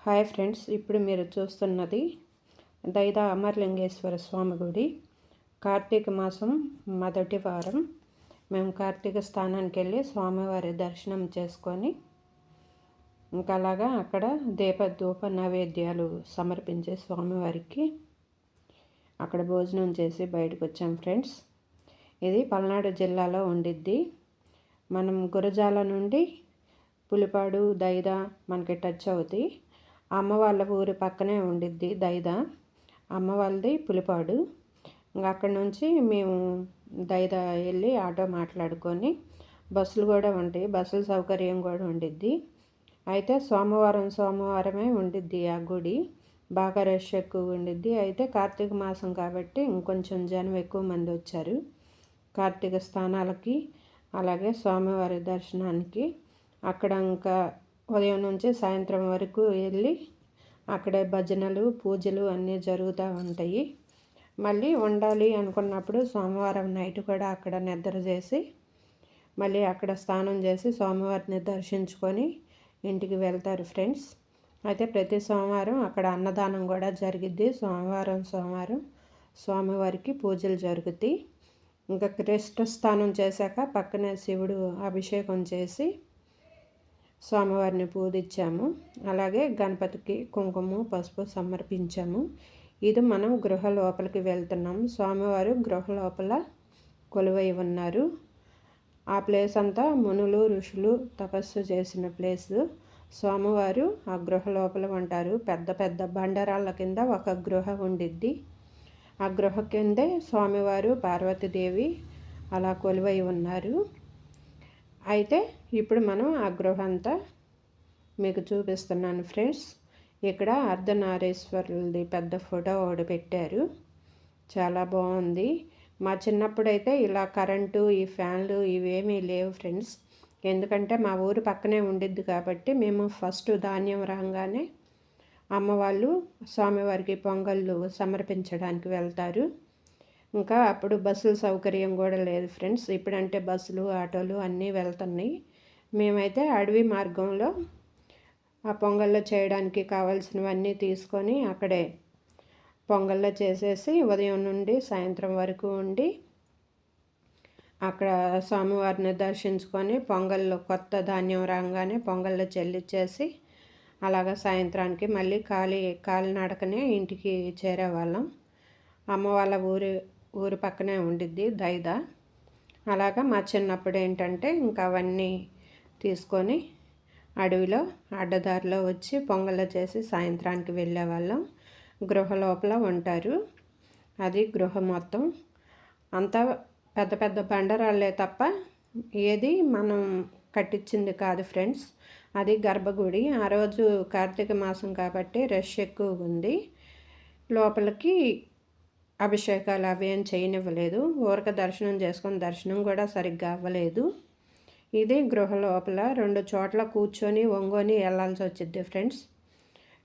Hi friends, ఇప్పుడు మీరు చూస్తున్నది దైదా అమరలింగేశ్వర స్వామి గుడి. కార్తీక మాసం మొదటి వారం మేము కార్తీక స్థానానికి వెళ్ళి స్వామివారి దర్శనం చేసుకొని ఇంకా అలాగా అక్కడ ధూప నైవేద్యాలు సమర్పించే స్వామివారికి అక్కడ భోజనం చేసి బయటకు వచ్చాం ఫ్రెండ్స్. ఇది పల్నాడు జిల్లాలో ఉండిద్ది. మనం గురజాల నుండి పులిపాడు దైదా మనకి టచ్ అవుతాయి. అమ్మ వాళ్ళ ఊరి పక్కనే ఉండిద్ది దైదా. అమ్మ వాళ్ళది పులిపాడు. ఇంకా అక్కడి నుంచి మేము దైదా వెళ్ళి ఆటో మాట్లాడుకొని బస్సులు కూడా ఉంటాయి, బస్సుల సౌకర్యం కూడా ఉండిద్ది. అయితే సోమవారమే ఉండిద్ది ఆ గుడి. బాగా రష్ ఎక్కువ ఉండిద్ది. అయితే కార్తీక మాసం కాబట్టి ఇంకొంచెం జనం ఎక్కువ మంది వచ్చారు కార్తీక స్థానాలకి, అలాగే స్వామివారి దర్శనానికి. అక్కడ ఇంకా ఉదయం నుంచి సాయంత్రం వరకు వెళ్ళి అక్కడే భజనలు పూజలు అన్నీ జరుగుతూ ఉంటాయి. మళ్ళీ ఉండాలి అనుకున్నప్పుడు సోమవారం నైట్ కూడా అక్కడ నిద్ర చేసి మళ్ళీ అక్కడ స్నానం చేసి స్వామివారిని దర్శించుకొని ఇంటికి వెళ్తారు ఫ్రెండ్స్. అయితే ప్రతి సోమవారం అక్కడ అన్నదానం కూడా జరిగిద్ది. సోమవారం స్వామివారికి పూజలు జరుగుతాయి. ఇంకా కృష్ణ స్నానం చేశాక పక్కనే శివుడు అభిషేకం చేసి స్వామివారిని పూజించాము. అలాగే గణపతికి కుంకుమ పసుపు సమర్పించాము. ఇది మనం గృహ లోపలికి వెళ్తున్నాము. స్వామివారు గృహ లోపల కొలువై ఉన్నారు. ఆ ప్లేస్ అంతా మునులు ఋషులు తపస్సు చేసిన ప్లేసు. స్వామివారు ఆ గృహ లోపల ఉంటారు. పెద్ద పెద్ద బండరాళ్ళ కింద ఒక గృహ ఉండిద్ది. ఆ గృహ కిందే స్వామివారు పార్వతీదేవి అలా కొలువై ఉన్నారు. అయితే ఇప్పుడు మనం ఆ గృహ అంతా మీకు చూపిస్తున్నాను ఫ్రెండ్స్. ఇక్కడ అర్ధనారీశ్వరులది పెద్ద ఫోటో ఒకటి పెట్టారు, చాలా బాగుంది. మా చిన్నప్పుడైతే ఇలా కరెంటు ఈ ఫ్యాన్లు ఇవేమీ లేవు ఫ్రెండ్స్. ఎందుకంటే మా ఊరు పక్కనే ఉండిద్ది కాబట్టి మేము ఫస్ట్ ధాన్యం రాగానే అమ్మ వాళ్ళు స్వామివారికి పొంగళ్ళు సమర్పించడానికి వెళ్తారు. ఇంకా అప్పుడు బస్సుల సౌకర్యం కూడా లేదు ఫ్రెండ్స్. ఇప్పుడంటే బస్సులు ఆటోలు అన్నీ వెళ్తున్నాయి. మేమైతే అడవి మార్గంలో ఆ పొంగల్లో చేయడానికి కావాల్సినవన్నీ తీసుకొని అక్కడే పొంగల్లో చేసేసి ఉదయం నుండి సాయంత్రం వరకు ఉండి అక్కడ స్వామివారిని దర్శించుకొని పొంగల్లో కొత్త ధాన్యం రాగానే పొంగల్లో చెల్లించేసి అలాగా సాయంత్రానికి మళ్ళీ కాలినడకనే ఇంటికి చేరేవాళ్ళం. అమ్మ వాళ్ళ ఊరు పక్కనే ఉండిద్ది దైదా. అలాగా మా చిన్నప్పుడు ఏంటంటే ఇంకా అవన్నీ తీసుకొని అడవిలో అడ్డదారిలో వచ్చి పొంగల్లో చేసి సాయంత్రానికి వెళ్ళేవాళ్ళం. గృహ లోపల ఉంటారు. అది గృహ మొత్తం అంతా పెద్ద పెద్ద బండరాళ్ళే తప్ప ఏది మనం కట్టించింది కాదు ఫ్రెండ్స్. అది గర్భగుడి. ఆ రోజు కార్తీక మాసం కాబట్టి రష్ ఎక్కువ ఉంది. లోపలికి అభిషేకాలు అవి ఏం చేయనివ్వలేదు. ఊరక దర్శనం చేసుకొని దర్శనం కూడా సరిగ్గా అవ్వలేదు. ఇది గృహ లోపల 2 చోట్ల కూర్చొని వంగొని వెళ్ళాల్సి వచ్చింది ఫ్రెండ్స్.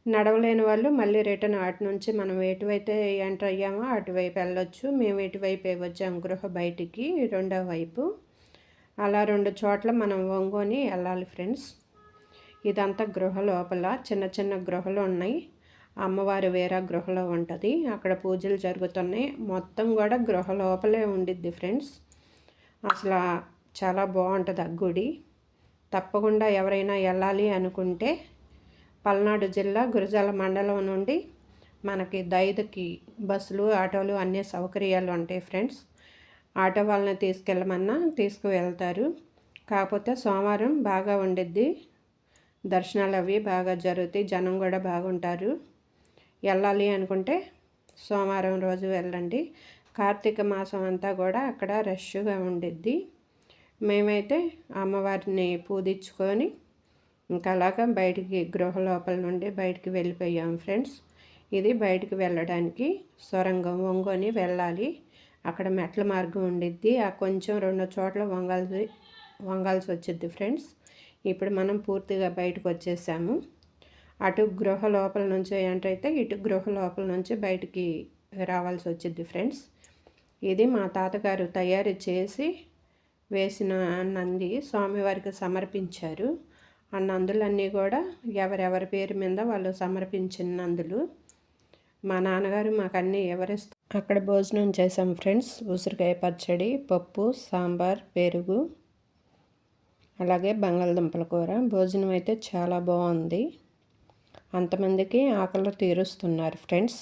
నడవలేని వాళ్ళు మళ్ళీ రిటర్న్ అటు నుంచి మనం ఎటువైతే ఎంటర్ అయ్యామో అటువైపు వెళ్ళొచ్చు. మేము ఇటువైపు వచ్చాము గృహ బయటికి రెండో వైపు. అలా 2 చోట్ల మనం వంగొని వెళ్ళాలి ఫ్రెండ్స్. ఇదంతా గృహ లోపల చిన్న చిన్న గృహలు ఉన్నాయి. అమ్మవారు వేరే గృహలో ఉంటుంది, అక్కడ పూజలు జరుగుతున్నాయి. మొత్తం కూడా గృహ లోపలే ఉండిద్ది ఫ్రెండ్స్. అసలు చాలా బాగుంటుంది ఆ గుడి. తప్పకుండా ఎవరైనా వెళ్ళాలి అనుకుంటే పల్నాడు జిల్లా గురజాల మండలం నుండి మనకి దైదకి బస్సులు ఆటోలు అన్ని సౌకర్యాలు ఉంటాయి ఫ్రెండ్స్. ఆటో వాళ్ళని తీసుకెళ్ళమన్నా తీసుకువెళ్తారు. కాకపోతే సోమవారం బాగా ఉండిద్ది, దర్శనాలు అవి బాగా జరుగుతాయి, జనం కూడా బాగుంటారు. వెళ్ళాలి అనుకుంటే సోమవారం రోజు వెళ్ళండి. కార్తీక మాసం అంతా కూడా అక్కడ రష్గా ఉండిద్ది. మేమైతే అమ్మవారిని పూజించుకొని ఇంకా అలాగా బయటికి గృహ లోపల నుండి బయటికి వెళ్ళిపోయాం ఫ్రెండ్స్. ఇది బయటికి వెళ్ళడానికి సొరంగం వంగొని వెళ్ళాలి. అక్కడ మెట్ల మార్గం ఉండిద్ది. ఆ కొంచెం 2 చోట్ల వంగాల్సి వచ్చింది ఫ్రెండ్స్. ఇప్పుడు మనం పూర్తిగా బయటకు వచ్చేసాము. అటు గృహ లోపల నుంచి ఎంటర్ అయితే ఇటు గృహ లోపల నుంచి బయటికి రావాల్సి వచ్చింది ఫ్రెండ్స్. ఇది మా తాతగారు తయారు చేసి వేసిన నంది స్వామివారికి సమర్పించారు. ఆ నందులన్నీ కూడా ఎవరెవరి పేరు మీద వాళ్ళు సమర్పించిన నందులు. మా నాన్నగారు మాకు అన్నీ ఎవరిస్తారు. అక్కడ భోజనం చేసాం ఫ్రెండ్స్. ఉసిరికాయ పచ్చడి, పప్పు, సాంబార్, పెరుగు, అలాగే బంగాళదుంపల కూర. భోజనం అయితే చాలా బాగుంది. అంతమందికి ఆకలి తీరుస్తున్నారు ఫ్రెండ్స్.